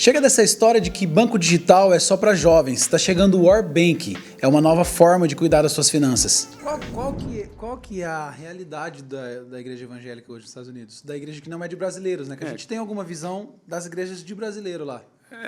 Chega dessa história de que banco digital é só para jovens. Está chegando o War Bank. É uma nova forma de cuidar das suas finanças. Qual que é a realidade da igreja evangélica hoje nos Estados Unidos? Da igreja que não é de brasileiros, né? Que a gente tem alguma visão das igrejas de brasileiro lá.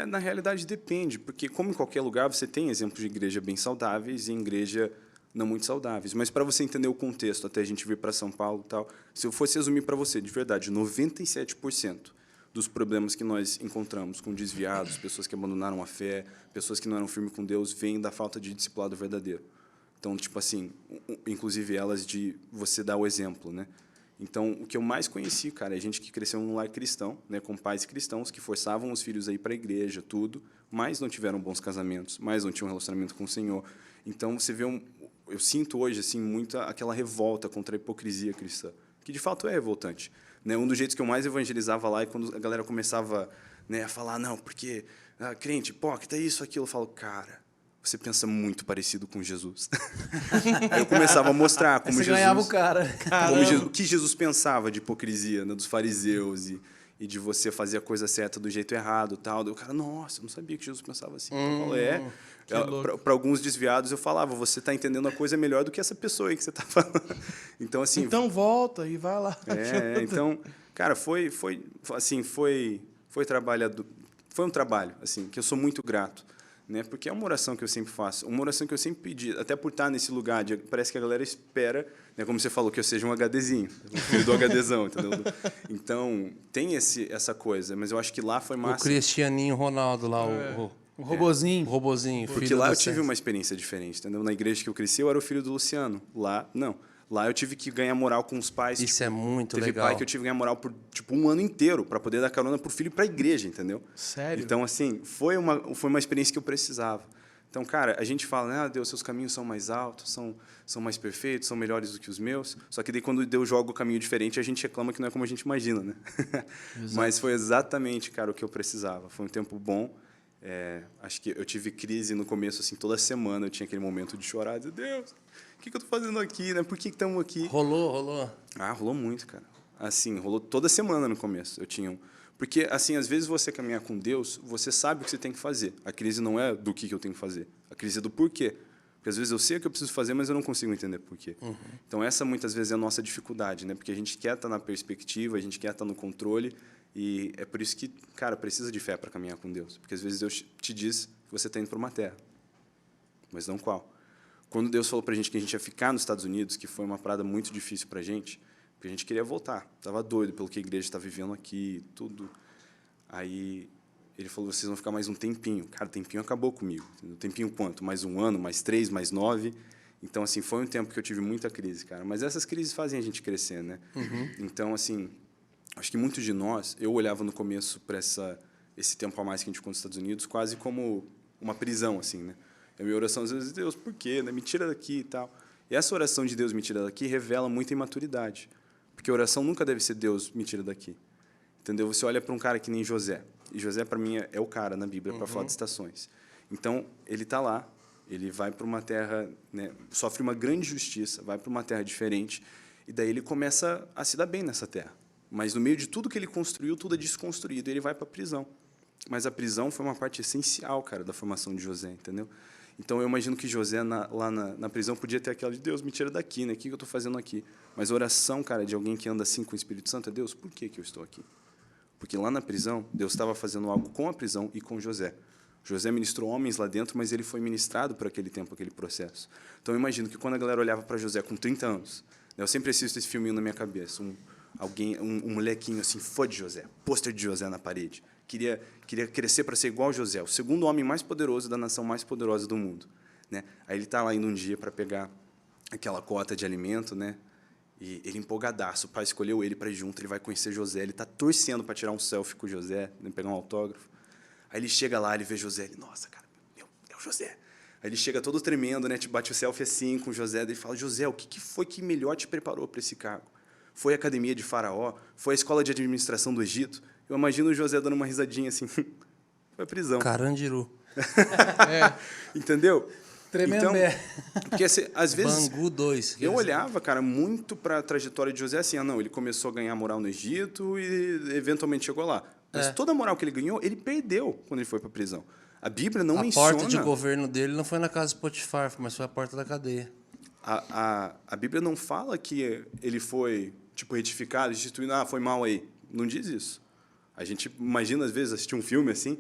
Na realidade, depende, porque como em qualquer lugar, você tem exemplos de igreja bem saudáveis e igreja não muito saudáveis. Mas para você entender o contexto, até a gente vir para São Paulo e tal, se eu fosse resumir para você, de verdade, 97% dos problemas que nós encontramos com desviados, pessoas que abandonaram a fé, pessoas que não eram firmes com Deus, vêm da falta de discipulado verdadeiro. Então, tipo assim, inclusive elas de você dar o exemplo, né? Então, o que eu mais conheci, cara, é gente que cresceu num lar cristão, né, com pais cristãos que forçavam os filhos a ir para a igreja, tudo, mas não tiveram bons casamentos, mas não tinham um relacionamento com o Senhor. Então, você vê eu sinto hoje assim muita aquela revolta contra a hipocrisia cristã, que de fato é revoltante, né? Um dos jeitos que eu mais evangelizava lá é quando a galera começava, né, a falar não, porque crente, hipócrita, isso, aquilo, eu falo, cara, você pensa muito parecido com Jesus. Aí eu começava a mostrar como você Jesus ganhava o cara. o que Jesus pensava de hipocrisia, né, dos fariseus e de você fazer a coisa certa do jeito errado, tal. O cara, nossa, eu não sabia que Jesus pensava assim. Então, eu falei, para alguns desviados eu falava, você está entendendo a coisa melhor do que essa pessoa aí que você está falando. Então assim, então volta e vai lá. Então, cara, foi trabalhado, foi um trabalho assim que eu sou muito grato, né? Porque é uma oração que eu sempre faço, uma oração que eu sempre pedi, até por estar nesse lugar, parece que a galera espera, né, como você falou, que eu seja um HDzinho, o filho do HDzão, entendeu? Então, tem essa coisa, mas eu acho que lá foi massa. O Cristianinho Ronaldo lá, o robozinho. O robozinho. Porque lá eu tive uma experiência diferente, entendeu? Na igreja que eu cresci, eu era o filho do Luciano. Lá, não. Lá eu tive que ganhar moral com os pais. Isso é muito legal. Teve pai que eu tive que ganhar moral por, tipo, um ano inteiro para poder dar carona pro filho para a igreja, entendeu? Sério? Então, assim, foi uma experiência que eu precisava. Então, cara, a gente fala, né, Deus, seus caminhos são mais altos, são mais perfeitos, são melhores do que os meus. Só que daí, quando Deus joga o caminho diferente, a gente reclama que não é como a gente imagina, né? Mas foi exatamente, cara, o que eu precisava. Foi um tempo bom. Acho que eu tive crise no começo, assim, toda semana eu tinha aquele momento de chorar, dizer, Deus, o que eu estou fazendo aqui, né? Por que estamos aqui? Rolou? Rolou muito, cara. Assim, rolou toda semana no começo. Porque, assim, às vezes você caminhar com Deus, você sabe o que você tem que fazer. A crise não é do que eu tenho que fazer. A crise é do porquê. Porque, às vezes, eu sei o que eu preciso fazer, mas eu não consigo entender porquê. Uhum. Então, essa, muitas vezes, é a nossa dificuldade, né? Porque a gente quer estar na perspectiva, a gente quer estar no controle, e é por isso que, cara, precisa de fé para caminhar com Deus. Porque, às vezes, Deus te diz que você está indo para uma terra, mas não qual. Quando Deus falou para a gente que a gente ia ficar nos Estados Unidos, que foi uma parada muito difícil para a gente, porque a gente queria voltar. Estava doido pelo que a igreja está vivendo aqui, tudo. Aí ele falou, vocês vão ficar mais um tempinho. Cara, o tempinho acabou comigo. Um tempinho quanto? Mais um ano, mais 3, mais 9. Então, assim, foi um tempo que eu tive muita crise, cara. Mas essas crises fazem a gente crescer, né? Uhum. Então, assim, acho que muitos de nós, eu olhava no começo para esse tempo a mais que a gente ficou nos Estados Unidos quase como uma prisão, assim, né? A minha oração, às vezes, Deus, por quê? Me tira daqui e tal. E essa oração de Deus me tira daqui revela muita imaturidade. Porque a oração nunca deve ser Deus me tira daqui. Entendeu? Você olha para um cara que nem José. E José, para mim, é o cara na Bíblia para falar de estações. Então, ele está lá, ele vai para uma terra, né, sofre uma grande justiça, vai para uma terra diferente, e daí ele começa a se dar bem nessa terra. Mas, no meio de tudo que ele construiu, tudo é desconstruído, e ele vai para a prisão. Mas a prisão foi uma parte essencial, cara, da formação de José, entendeu? Então, eu imagino que José, lá na prisão, podia ter aquela de Deus, me tira daqui, né? O que eu estou fazendo aqui? Mas a oração, cara, de alguém que anda assim com o Espírito Santo é, Deus, por que eu estou aqui? Porque lá na prisão, Deus estava fazendo algo com a prisão e com José. José ministrou homens lá dentro, mas ele foi ministrado por aquele tempo, aquele processo. Então, eu imagino que quando a galera olhava para José com 30 anos, né, eu sempre assisto esse filminho na minha cabeça, um molequinho assim, fã de José, pôster de José na parede. Queria crescer para ser igual a José, o segundo homem mais poderoso da nação mais poderosa do mundo, né? Aí ele está lá indo um dia para pegar aquela cota de alimento, né? E ele empolgadaço, o pai escolheu ele para ir junto, ele vai conhecer José, ele está torcendo para tirar um selfie com o José, né, pegar um autógrafo. Aí ele chega lá, ele vê José, ele, nossa, cara, é o José. Aí ele chega todo tremendo, né, te bate o selfie assim com o José, daí ele fala, José, o que foi que melhor te preparou para esse cargo? Foi a academia de Faraó? Foi a escola de administração do Egito? Eu imagino o José dando uma risadinha assim, foi a prisão. Carandiru. Entendeu? Tremendo. Então, porque assim, às vezes Bangu 2. Eu olhava, cara, muito para a trajetória de José assim, não, ele começou a ganhar moral no Egito e eventualmente chegou lá. Mas toda a moral que ele ganhou, ele perdeu quando ele foi para a prisão. A Bíblia não A menciona... porta de governo dele não foi na casa de Potifar, mas foi a porta da cadeia. A Bíblia não fala que ele foi, tipo, retificado, instituído, foi mal aí. Não diz isso. A gente imagina, às vezes, assistir um filme assim,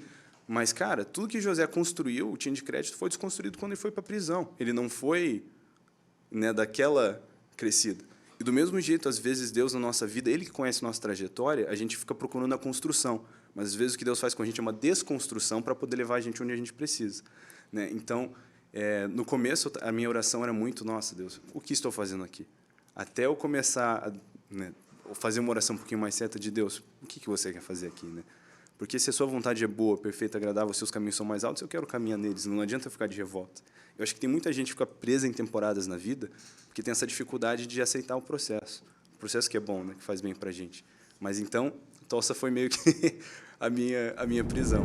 mas, cara, tudo que José construiu, tinha de crédito, foi desconstruído quando ele foi para a prisão. Ele não foi, né, daquela crescida. E, do mesmo jeito, às vezes, Deus, na nossa vida, Ele que conhece a nossa trajetória, a gente fica procurando a construção. Mas, às vezes, o que Deus faz com a gente é uma desconstrução para poder levar a gente onde a gente precisa. Né? Então, no começo, a minha oração era muito, nossa, Deus, o que estou fazendo aqui? Até eu começar a fazer uma oração um pouquinho mais certa de Deus, o que você quer fazer aqui? Né? Porque se a sua vontade é boa, perfeita, agradável, os seus caminhos são mais altos, eu quero caminhar neles, não adianta eu ficar de revolta. Eu acho que tem muita gente que fica presa em temporadas na vida porque tem essa dificuldade de aceitar o processo. O processo que é bom, né, que faz bem para a gente. Mas, então, Tulsa foi meio que a minha prisão.